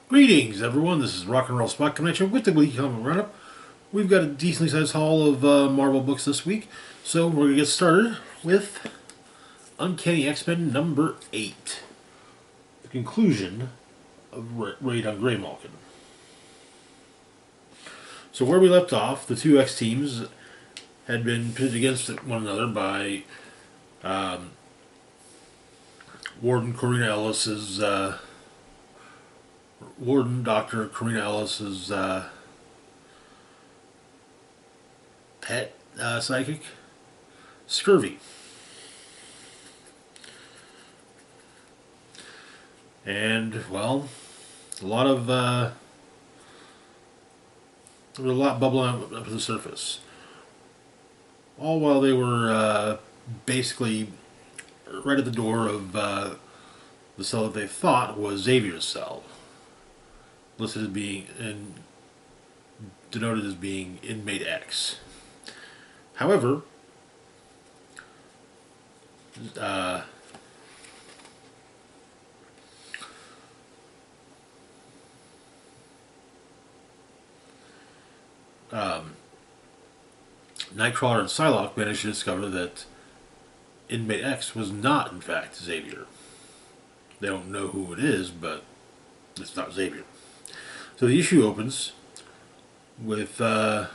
Greetings, everyone. This is Rock and Roll Spot Connection with the Glee Comic Roundup. We've got a decently sized haul of Marvel books this week, so we're gonna get started with Uncanny X-Men number 8, the conclusion of Raid on Greymalkin. So where we left off, the two X teams had been pitted against one another by Warden Corina Ellis's Warden Dr. Corina Ellis's pet psychic, Scurvy. And, well, a lot of, there was a lot bubbling up to the surface. All while they were basically right at the door of the cell that they thought was Xavier's cell, listed as being, and denoted as being Inmate X. However, Nightcrawler and Psylocke managed to discover that Inmate X was not, in fact, Xavier. They don't know who it is, but it's not Xavier. So the issue opens with a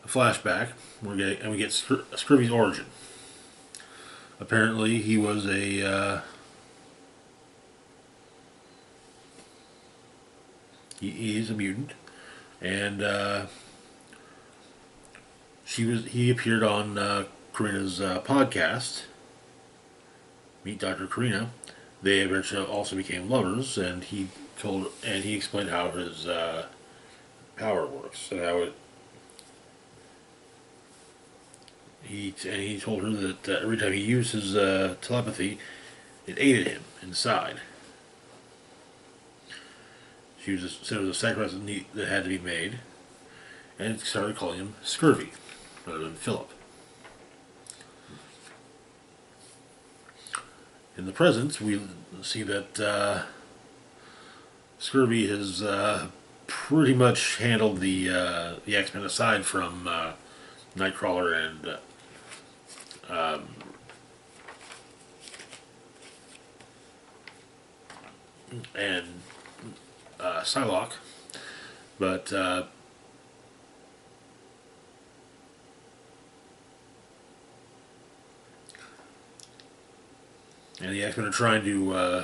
flashback, and we get Scurvy's origin. Apparently, he was he is a mutant, and he appeared on Karina's podcast, Meet Dr. Karina. They eventually also became lovers, and he explained how his power works and how he told her that every time he used his telepathy, it aided him inside. Said it was a sacrifice that had to be made, and it started calling him Scurvy rather than Philip. In the present, we see that Scurvy has pretty much handled the X-Men aside from Nightcrawler and Psylocke, but and the X-Men are trying to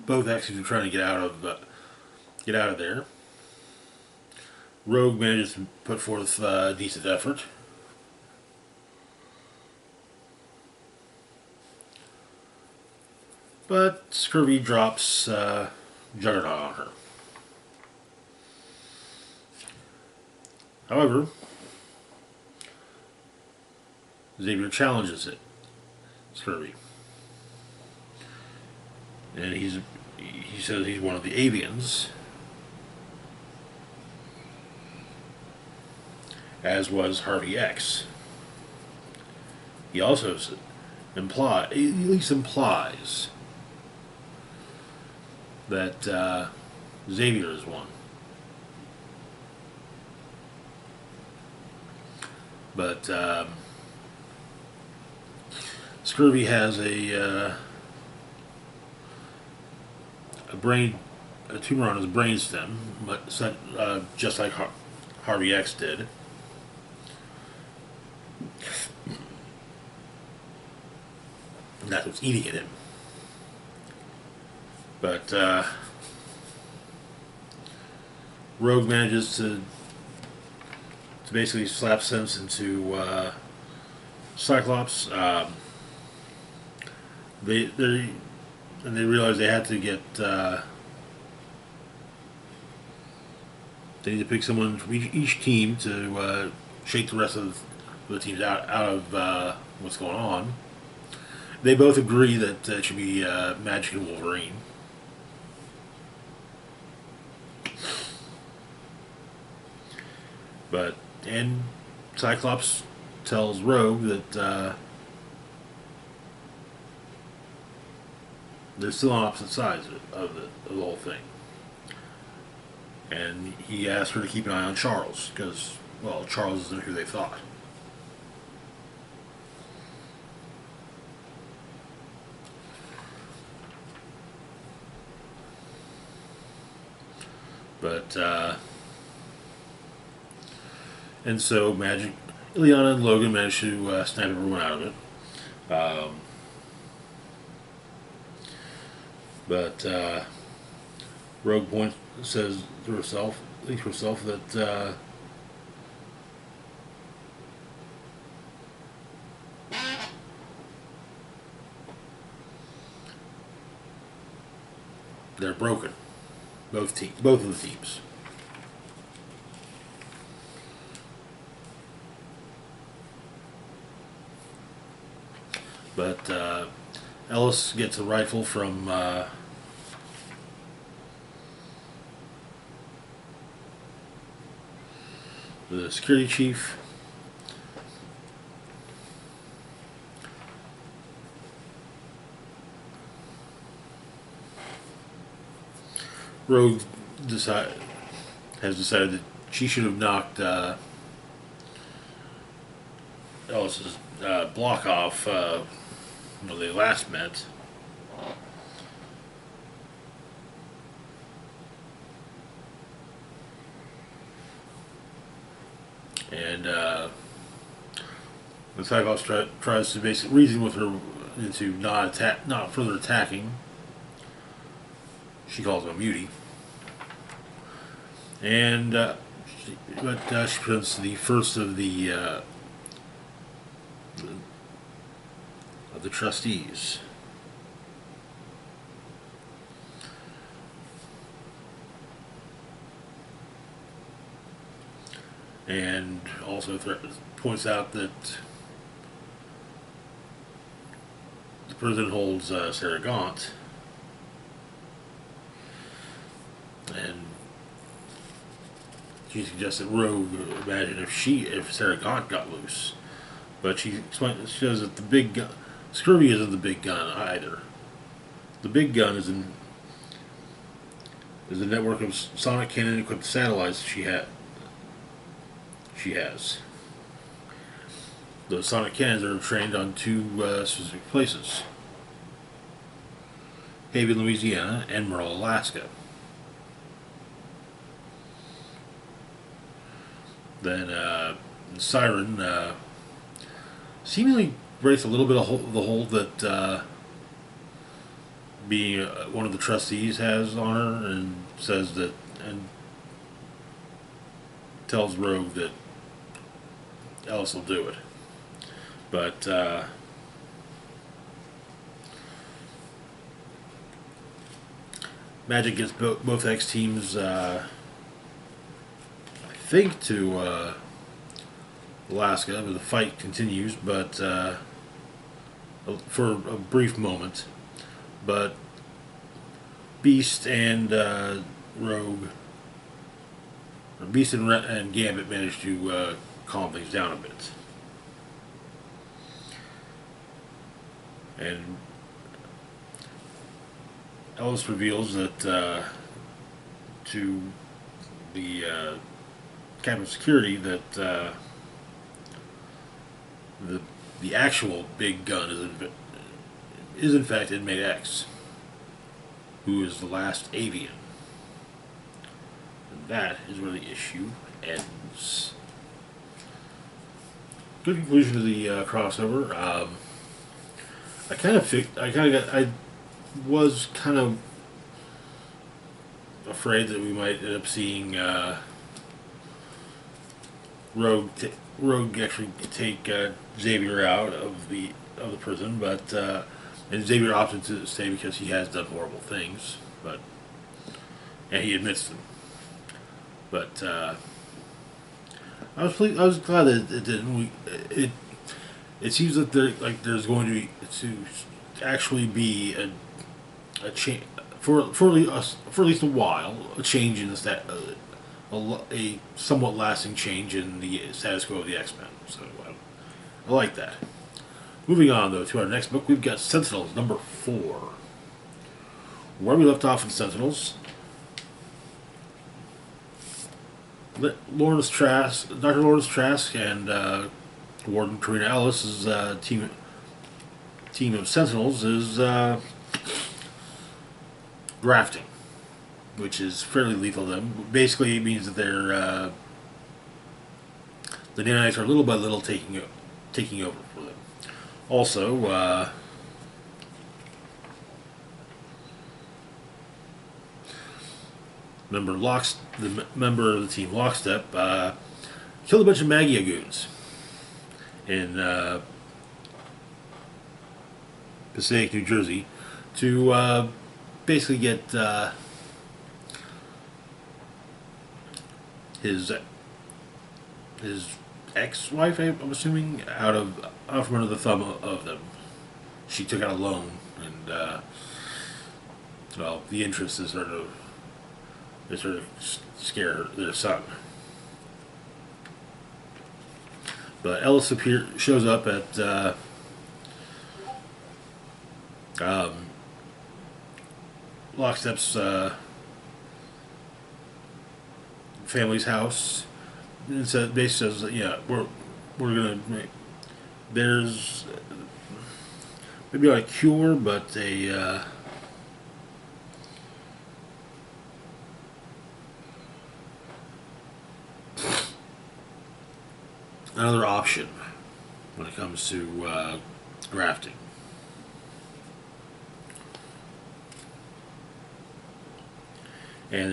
both X-Men are trying to get out of there. Rogue manages to put forth a decent effort. But Scurvy drops Juggernaut on her. However, Xavier challenges it, Scurvy. And he says he's one of the avians, as was Harvey X. He also at least implies that Xavier is one. But Scurvy has a tumor on his brainstem, just like Harvey X did. And that's what's eating at him. But Rogue manages to basically slap sense into Cyclops. They realized they had to get. They need to pick someone from each team to shake the rest of the teams out of what's going on. They both agree that it should be Magic and Wolverine. And Cyclops tells Rogue that They're still on opposite sides of the whole thing. And he asked her to keep an eye on Charles because, well, Charles isn't who they thought. But and so Ileana and Logan managed to snap everyone out of it. Um, but Rogue Point says to herself, thinks to herself that they're broken. Both of the teams. But Ellis gets a rifle from the security chief. Rogue has decided that she should have knocked Ellis's block off when they last met. And the Cyclops tries to basically reason with her into not further attacking. She calls him a mutie. And she presents the first of the trustees. And also points out that the president holds Sarah Gaunt. And she suggests that Rogue imagine if Sarah Gaunt got loose. But she says that the big gun, Scurvy isn't the big gun either. The big gun is the network of sonic cannon equipped satellites she has. Those sonic cannons are trained on two specific places: Haven, Louisiana, and Merle, Alaska. Then Siren seemingly breaks a little bit of the hold that being one of the trustees has on her, and says that, and tells Rogue that Ellis will do it. But Magic gets both X teams, I think, to Alaska, but the fight continues, but for a brief moment. But Beast and Rogue, or Beast and Gambit managed to calm things down a bit. And Ellis reveals that to the Captain Security that the actual big gun is in fact Inmate X, who is the last avian. And that is where the issue ends. Good conclusion to the crossover. I was kind of afraid that we might end up seeing Rogue actually take Xavier out of the prison, but and Xavier opted to stay because he has done horrible things, and he admits them. But I was glad that it didn't. It seems that there's going to actually be a change for at least a while, a change in a somewhat lasting change in the status quo of the X-Men. So I like that. Moving on though to our next book, we've got Sentinels #4. where we left off in Sentinels, Lawrence Trask, Dr. Lawrence Trask, and Warden Karina Ellis' team of Sentinels is drafting, which is fairly lethal to them. Basically, it means that the nanites are little by little taking over for them. Also, the member of the team Lockstep killed a bunch of Maggia goons in Passaic, New Jersey, to basically get his ex-wife, I'm assuming, out from under the thumb of them. She took out a loan, and well, the interest is sort of scare their son. But Ellis shows up at Lockstep's family's house, and basically says, "Yeah, we're gonna make, there's maybe not a cure, but another option when it comes to grafting." And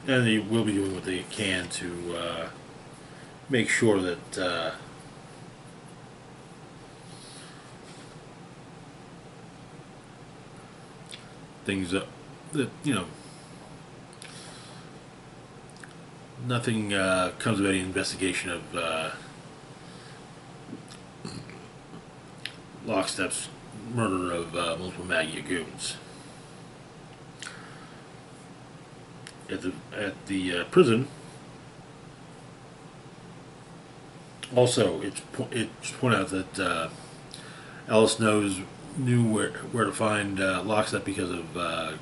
they will be doing what they can to make sure that things that nothing comes of any investigation of Lockstep's murder of multiple Maggia goons. At the prison, also it's pointed out that Ellis knew where to find Lockstep because of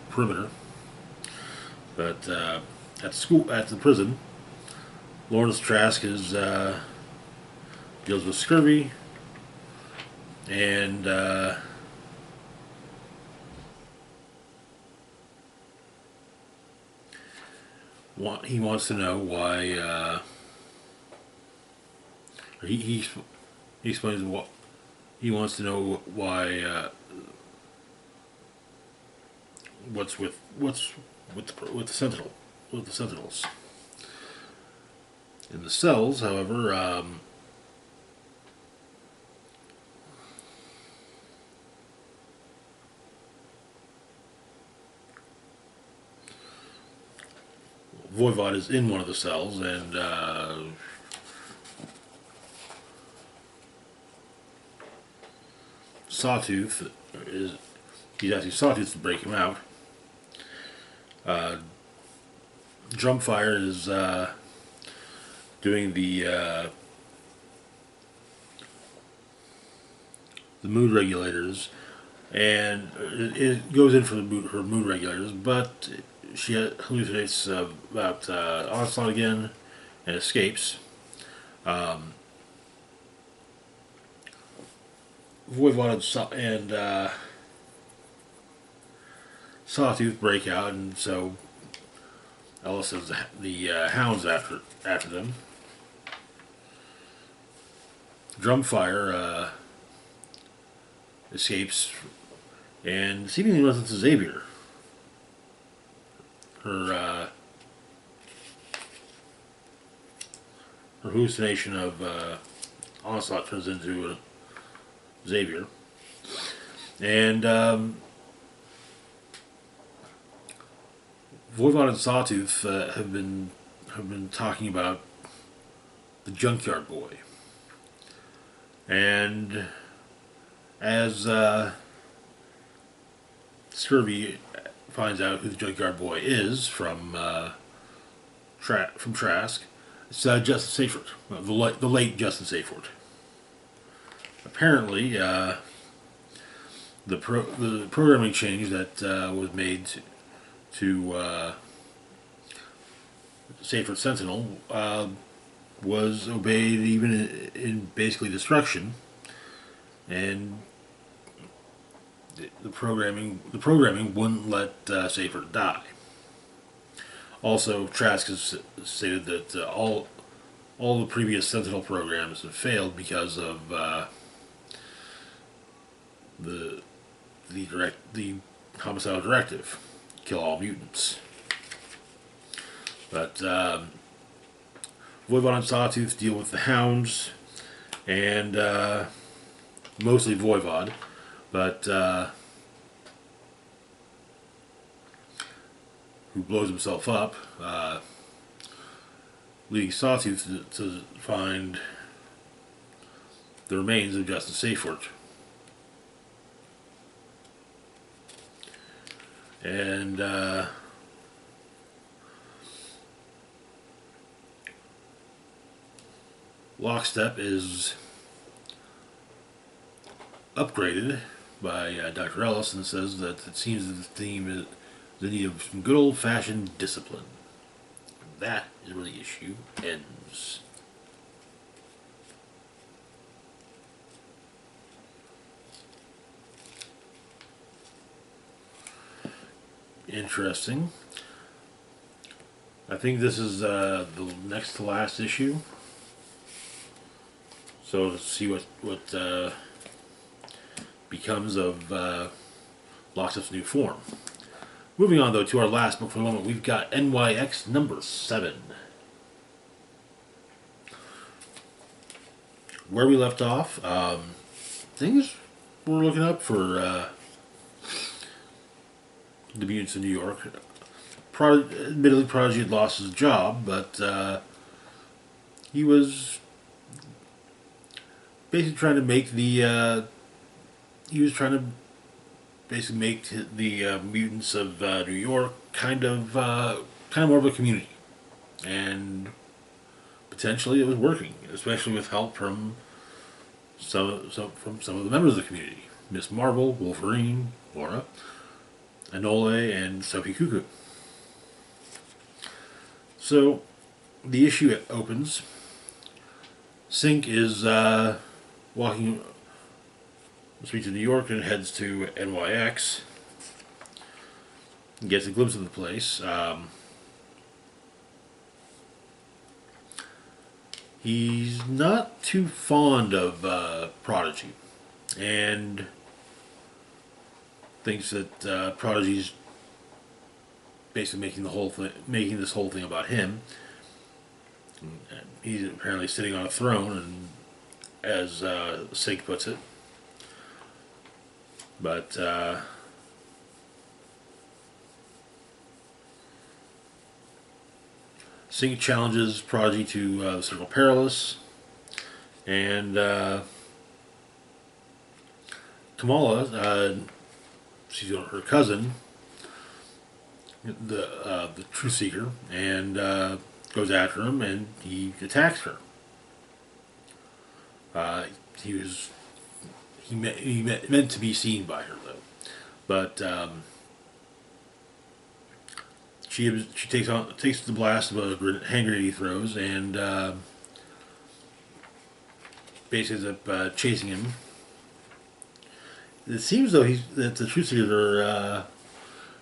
perimeter. But at the prison, Lawrence Trask deals with scurvy, and he wants to know why. Or he explains what he wants to know why. What's with the Sentinels. In the cells, however, Voivod is in one of the cells, and Sawtooth he's asking Sawtooth to break him out. Drumfire is doing the mood regulators, and it goes in for her mood regulators, but she hallucinates about Onslaught again and escapes. Voivod and Sawtooth break out, and so Ellis says the hounds after them. Drumfire escapes and seemingly runs into Xavier. Her hallucination of Onslaught turns into Xavier, and Voivod and Sawtooth have been talking about the Junkyard Boy, and as Scurvy finds out who the Junkyard Boy is from Trask, it's Justin Seyfried, the late Justin Seyfried. Apparently, the programming change that was made to Safer Sentinel was obeyed even in basically destruction, and the programming wouldn't let Safer die. Also, Trask has stated that all the previous Sentinel programs have failed because of the the homicidal directive, kill all mutants. But Voivod and Sawtooth deal with the Hounds, and mostly Voivod, but who blows himself up, leading Sawtooth to find the remains of Justin Safeward. And Lockstep is upgraded by Dr. Ellis and says that it seems that the theme is the need of some good old-fashioned discipline. That is where the issue ends. Interesting. I think this is the next to last issue. So let's see what becomes of Lockstep's new form. Moving on, though, to our last book for the moment, we've got NYX number 7. Where we left off, things were looking up for the mutants in New York. Admittedly, Prodigy had lost his job, but he was basically trying to make the mutants of New York kind of more of a community, and potentially it was working, especially with help from some of the members of the community: Miss Marvel, Wolverine, Laura, Anole, and Sophie Cuckoo. So the issue opens. Sync is walking the streets of New York and heads to NYX. Gets a glimpse of the place. He's not too fond of Prodigy, and thinks that Prodigy's basically making this whole thing about him. He's apparently sitting on a throne, and as Sync puts it. But Sync challenges Prodigy to the Circle Perilous, and Kamala, she's her cousin, the Truth Seeker, and goes after him, and he attacks her. He meant to be seen by her, though, but she takes the blast of a hand grenade he throws, and basically ends up chasing him. It seems though that the Truth Seekers are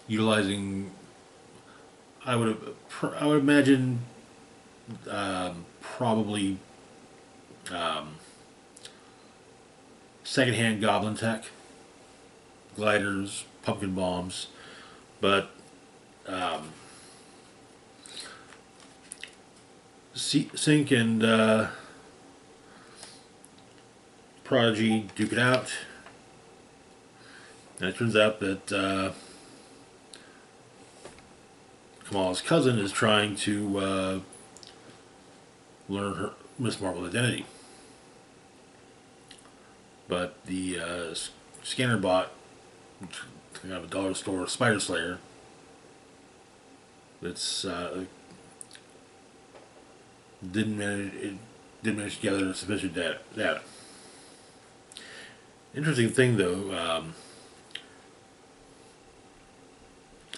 utilizing. I would imagine probably secondhand goblin tech, gliders, pumpkin bombs, but Sync and Prodigy duke it out, and it turns out that Kamala's cousin is trying to learn her Miss Marvel's identity. But the scanner bot, kind of a dollar store spider slayer, that's didn't manage to gather sufficient data. Interesting thing though,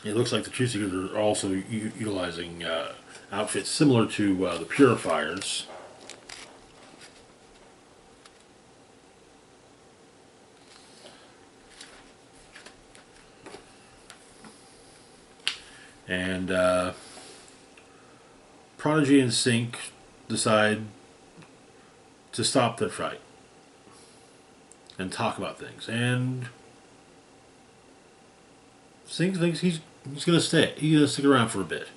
It looks like the Truth Seekers are also utilizing outfits similar to the Purifiers. And Prodigy and Sync decide to stop their fight and talk about things. And Sync thinks he's going to stay. He's going to stick around for a bit.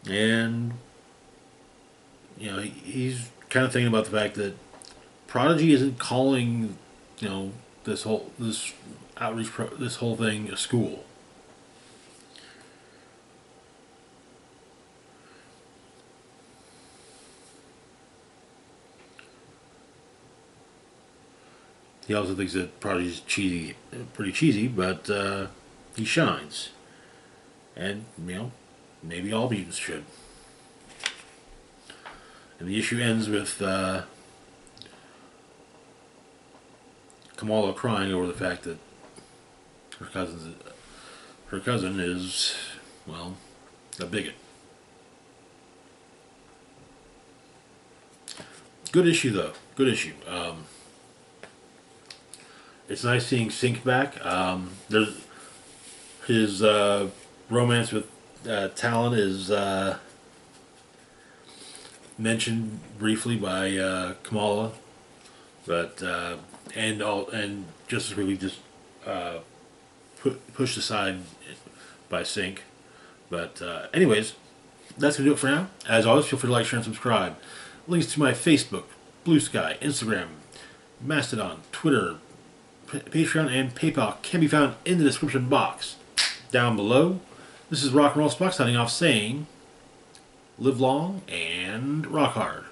And, you know, he's kind of thinking about the fact that Prodigy isn't calling, you know, this whole thing a school. He also thinks that Prodigy's pretty cheesy, but he shines. And, you know, maybe all mutants should. And the issue ends with Kamala crying over the fact that her cousin is, well, a bigot. Good issue, though. Good issue. It's nice seeing Sync back. There's his romance with Talon is mentioned briefly by Kamala, but and just as quickly just pushed aside by Sync. But anyways, that's gonna do it for now. As always, feel free to like, share, and subscribe. Links to my Facebook, Blue Sky, Instagram, Mastodon, Twitter, Patreon, and PayPal can be found in the description box down below. This is Rock and Roll Spock signing off saying, live long and rock hard.